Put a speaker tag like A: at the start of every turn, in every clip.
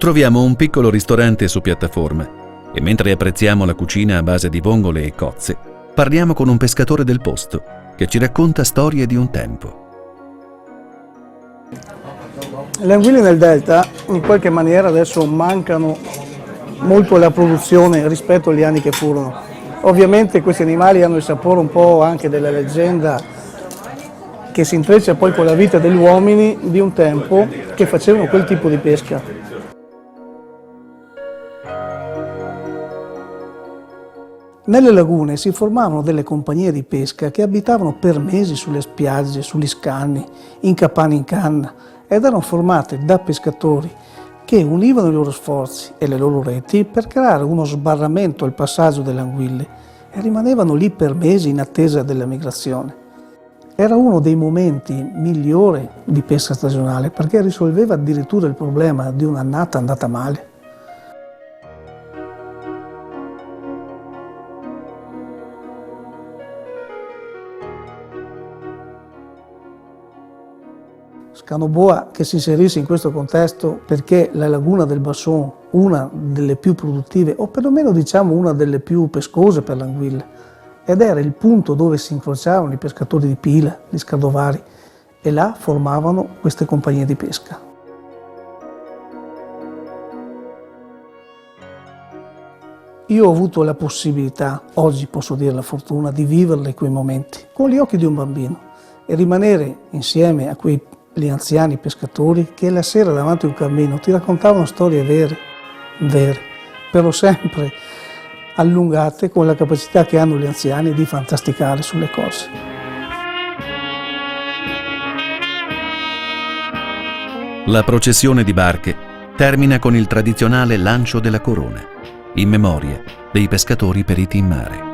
A: Troviamo un piccolo ristorante su piattaforma e mentre apprezziamo la cucina a base di vongole e cozze, parliamo con un pescatore del posto che ci racconta storie di un tempo.
B: Le anguille nel delta in qualche maniera adesso mancano molto alla produzione rispetto agli anni che furono. Ovviamente questi animali hanno il sapore un po' anche della leggenda che si intreccia poi con la vita degli uomini di un tempo che facevano quel tipo di pesca. Nelle lagune si formavano delle compagnie di pesca che abitavano per mesi sulle spiagge, sugli scanni, in capanne in canna ed erano formate da pescatori che univano i loro sforzi e le loro reti per creare uno sbarramento al passaggio delle anguille e rimanevano lì per mesi in attesa della migrazione. Era uno dei momenti migliori di pesca stagionale perché risolveva addirittura il problema di un'annata andata male. Scanoboa che si inserisse in questo contesto perché la laguna del Basson, una delle più produttive o perlomeno diciamo una delle più pescose per l'anguilla, ed era il punto dove si incrociavano i pescatori di Pila, gli scadovari e là formavano queste compagnie di pesca. Io ho avuto la possibilità, oggi posso dire la fortuna, di viverle quei momenti con gli occhi di un bambino e rimanere insieme a quegli anziani pescatori che la sera davanti a un cammino ti raccontavano storie vere, però sempre allungate con la capacità che hanno gli anziani di fantasticare sulle cose.
A: La processione di barche termina con il tradizionale lancio della corona, in memoria dei pescatori periti in mare.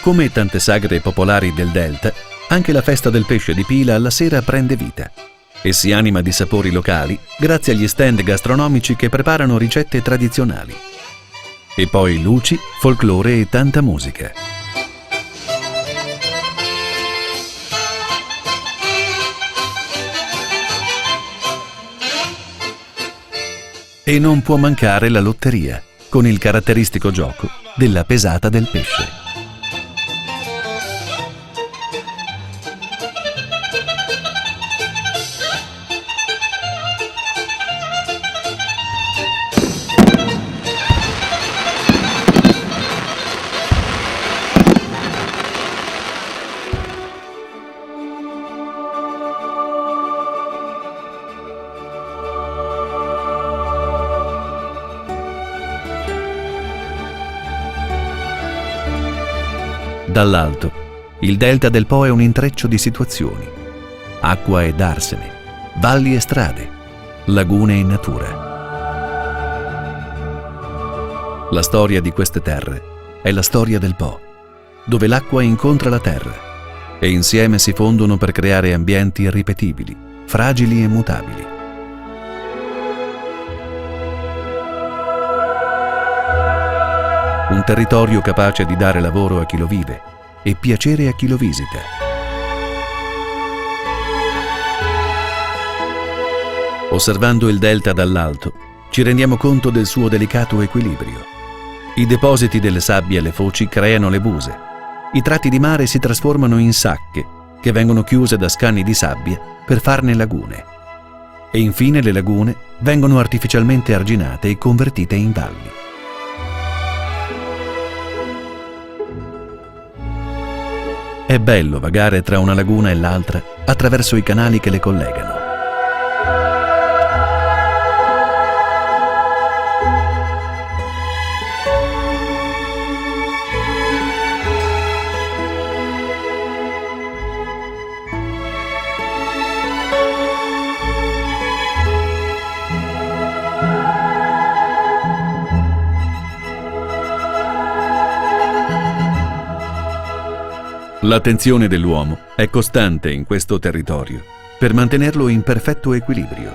A: Come tante sagre popolari del Delta, anche la festa del pesce di Pila alla sera prende vita e si anima di sapori locali grazie agli stand gastronomici che preparano ricette tradizionali. E poi luci, folklore e tanta musica. E non può mancare la lotteria, con il caratteristico gioco della pesata del pesce. Dall'alto, il delta del Po è un intreccio di situazioni. Acqua e darsene, valli e strade, lagune e natura. La storia di queste terre è la storia del Po, dove l'acqua incontra la terra e insieme si fondono per creare ambienti irripetibili, fragili e mutabili. Un territorio capace di dare lavoro a chi lo vive e piacere a chi lo visita. Osservando il delta dall'alto, ci rendiamo conto del suo delicato equilibrio. I depositi delle sabbie e le foci creano le buse. I tratti di mare si trasformano in sacche, che vengono chiuse da scani di sabbia per farne lagune. E infine le lagune vengono artificialmente arginate e convertite in valli. È bello vagare tra una laguna e l'altra attraverso i canali che le collegano. L'attenzione dell'uomo è costante in questo territorio per mantenerlo in perfetto equilibrio.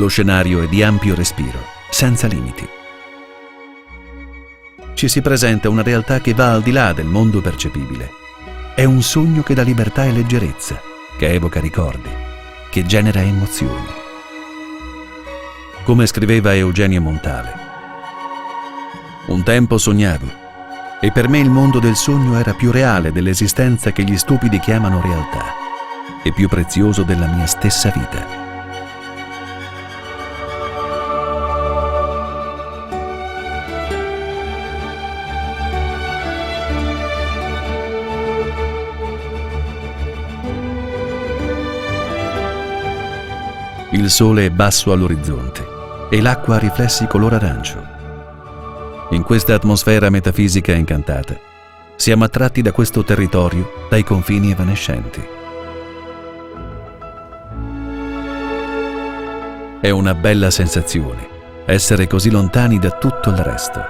A: Lo scenario è di ampio respiro, senza limiti. Ci si presenta una realtà che va al di là del mondo percepibile. È un sogno che dà libertà e leggerezza, che evoca ricordi, che genera emozioni. Come scriveva Eugenio Montale: un tempo sognavo, e per me il mondo del sogno era più reale dell'esistenza che gli stupidi chiamano realtà, e più prezioso della mia stessa vita. Il sole è basso all'orizzonte e l'acqua ha riflessi color arancio. In questa atmosfera metafisica e incantata, siamo attratti da questo territorio, dai confini evanescenti. È una bella sensazione essere così lontani da tutto il resto.